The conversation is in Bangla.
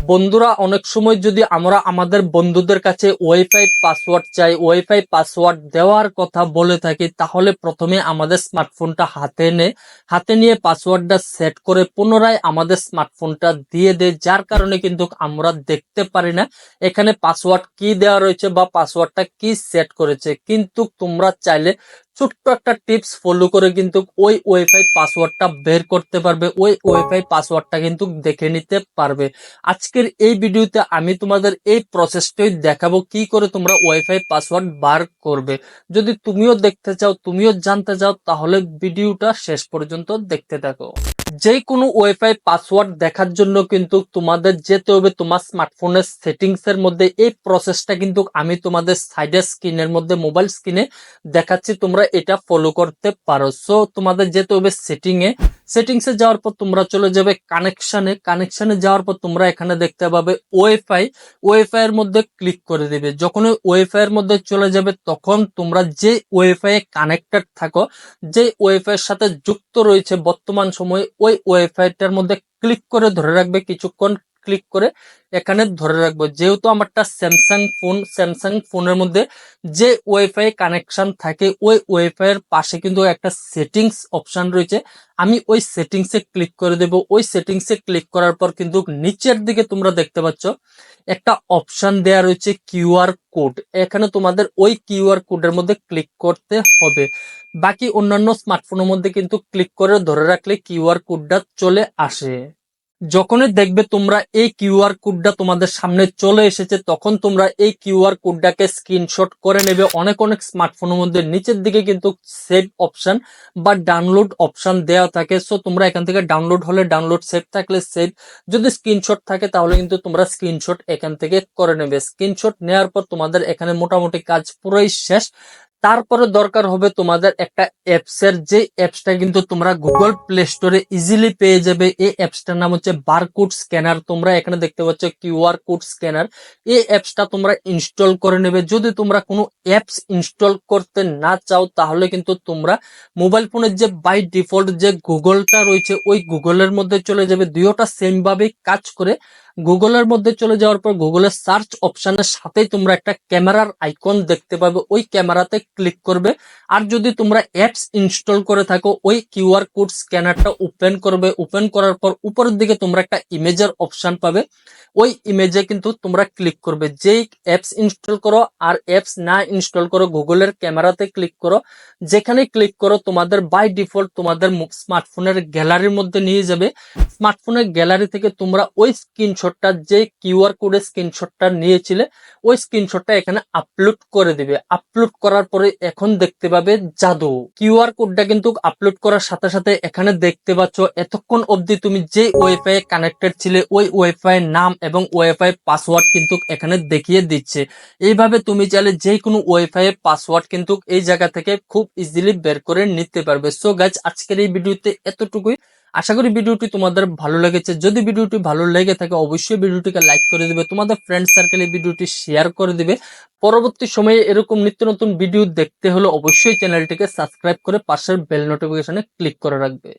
বন্ধুরা অনেক সময় যদি আমরা আমাদের বন্ধুদের কাছে ওয়াইফাই পাসওয়ার্ড চাই, ওয়াইফাই পাসওয়ার্ড দেওয়ার কথা বলে থাকি, তাহলে প্রথমে আমাদের স্মার্টফোনটা হাতে নিয়ে পাসওয়ার্ডটা সেট করে পুনরায় আমাদের স্মার্টফোনটা দিয়ে দেয়, যার কারণে কিন্তু আমরা দেখতে পারি না এখানে পাসওয়ার্ড কি দেওয়া রয়েছে বা পাসওয়ার্ডটা কি সেট করেছে। কিন্তু তোমরা চাইলে ছোট্ট একটা টিপস ফলো করে কিন্তু ওই ওয়াইফাই পাসওয়ার্ডটা বের করতে পারবে, ওই ওয়াইফাই পাসওয়ার্ডটা কিন্তু দেখে নিতে পারবে। আজকের এই ভিডিওতে আমি তোমাদের এই প্রসেসটাই দেখাবো কি করে তোমরা ওয়াইফাই পাসওয়ার্ড বার করবে। যদি তুমিও দেখতে চাও, তুমিও জানতে চাও, তাহলে ভিডিওটা শেষ পর্যন্ত দেখতে থাকো। যে কোনো ওয়াইফাই পাসওয়ার্ড দেখার জন্য কিন্তু তোমাদের যেতে হবে তোমার স্মার্টফোনের সেটিংস এর মধ্যে। এই প্রসেসটা কিন্তু আমি তোমাদের সাইডের স্ক্রিনের মধ্যে মোবাইল স্ক্রিনে দেখাচ্ছি, তোমরা এটা ফলো করতে পারো। সো তোমাদের যেতে হবে সেটিংসে যাওয়ার পর তোমরা চলে যাবে কানেকশনে যাওয়ার পর তোমরা এখানে দেখতে পাবে ওয়াইফাই এর মধ্যে ক্লিক করে দিবে। যখন ওয়াইফাই এর মধ্যে চলে যাবে তখন তোমরা যে ওয়াইফাই এ কানেক্টেড থাকো, যে ওয়াইফাই এর সাথে যুক্ত রয়েছে বর্তমান সময়ে, ওই ওয়াইফাইটার মধ্যে ক্লিক করে ধরে রাখবে, কিছুক্ষণ ক্লিক করে এখানে ধরে রাখবো। যেহেতু আমারটা স্যামসাং ফোনের মধ্যে যে ওয়াইফাই কানেকশন থাকে, ওই ওয়াইফাই এর পাশে কিন্তু একটা সেটিংস অপশন রয়েছে, আমি ওই সেটিংসে ক্লিক করে দেব। ওই সেটিংসে ক্লিক করার পর কিন্তু নিচের দিকে তোমরা দেখতে পাচ্ছ একটা অপশন দেয়া রয়েছে কিউআর কোড। এখানে তোমাদের ওই কিউআর কোডের মধ্যে ক্লিক করতে হবে। বাকি অন্যান্য স্মার্টফোনের মধ্যে কিন্তু ক্লিক করে ধরে রাখলে কিউআর কোডটা চলে আসে। যখনই দেখবে তোমরা এই কিউআর কোডটা তোমাদের সামনে চলে এসেছে, তখন তোমরা এই কিউআর কোডটাকে স্ক্রিনশট করে নেবে। অনেক স্মার্টফোনের মধ্যে নিচের দিকে কিন্তু সেভ অপশন বা ডাউনলোড অপশন দেওয়া থাকে। সো তোমরা এখান থেকে ডাউনলোড হলে ডাউনলোড, সেভ থাকলে সেভ, যদি স্ক্রিনশট থাকে তাহলে কিন্তু তোমরা স্ক্রিনশট এখান থেকে করে নেবে। স্ক্রিনশট নেওয়ার পর তোমাদের এখানে মোটামুটি কাজ পুরোই শেষ। তারপরে দরকার হবে তোমাদের একটা অ্যাপসের, যে অ্যাপসটা কিন্তু তোমরা গুগল প্লে স্টোরে ইজিলি পেয়ে যাবে। এই অ্যাপসটার নাম হচ্ছে বারকোড স্ক্যানার। তোমরা এখানে দেখতে পাচ্ছ কিউআর কোড স্ক্যানার। এই অ্যাপসটা তোমরা ইনস্টল করে নেবে। যদি তোমরা কোনো অ্যাপস ইনস্টল করতে না চাও, তাহলে কিন্তু তোমরা মোবাইল ফোনের যে বাই ডিফল্ট যে গুগলটা রয়েছে, ওই গুগলের মধ্যে চলে যাবে। দুইটা সেম ভাবে কাজ করে। গুগলের মধ্যে চলে যাওয়ার পর গুগলের সার্চ অপশনের সাথেই তোমরা একটা ক্যামেরার আইকন দেখতে পাবে, ওই ক্যামেরাতে ক্লিক করবে। আর যদি তোমরা অ্যাপস ইনস্টল করে থাকো, ওই কিউআর কোড স্ক্যানারটা ওপেন করবে। ওপেন করার পর উপরের দিকে তোমরা একটা ইমেজের অপশন পাবে, ওই ইমেজে কিন্তু তোমরা ক্লিক করবে। যেই অ্যাপস ইনস্টল করো আর অ্যাপস না ইনস্টল করো, গুগলের ক্যামেরাতে ক্লিক করো। যেখানে ক্লিক করো তোমাদের বাই ডিফল্ট তোমাদের স্মার্টফোনের গ্যালারির মধ্যে নিয়ে যাবে। স্মার্টফোনের গ্যালারি থেকে তোমরা ওই স্ক্রিনশটটা, যে কিউআর কোডের স্ক্রিনশটটা নিয়েছিলে, ওই স্ক্রিনশটটা এখানে আপলোড করে দিবে। আপলোড করার পরে এখন দেখতে পাবে জাদু। কিউআর কোডটা কিন্তু আপলোড করার সাথে সাথে এখানে দেখতে পাচ্ছ এতক্ষণ অবধি তুমি যে ওয়াইফাই কানেক্টেড ছিলে, ওই ওয়াইফাই নাম এবং ওয়াইফাই পাসওয়ার্ড কিন্তু এখানে দেখিয়ে দিচ্ছে। এইভাবে তুমি চাইলে যে কোনো ওয়াইফাই পাসওয়ার্ড কিন্তু এই জায়গা থেকে খুব ইজিলি বের করে নিতে পারবে। সো গাইস, আজকের এই ভিডিওতে এতটুকুই। আশা করি ভিডিওটি তোমাদের ভালো লেগেছে। যদি ভিডিওটি ভালো লেগে থাকে অবশ্যই ভিডিওটিকে লাইক করে দিবে, তোমাদের ফ্রেন্ড সার্কেলে ভিডিওটি শেয়ার করে দিবে। পরবর্তী সময়ে এরকম নিত্য নতুন ভিডিও দেখতে হলে অবশ্যই চ্যানেলটিকে সাবস্ক্রাইব করে পাশের বেল নোটিফিকেশনে ক্লিক করে রাখবে।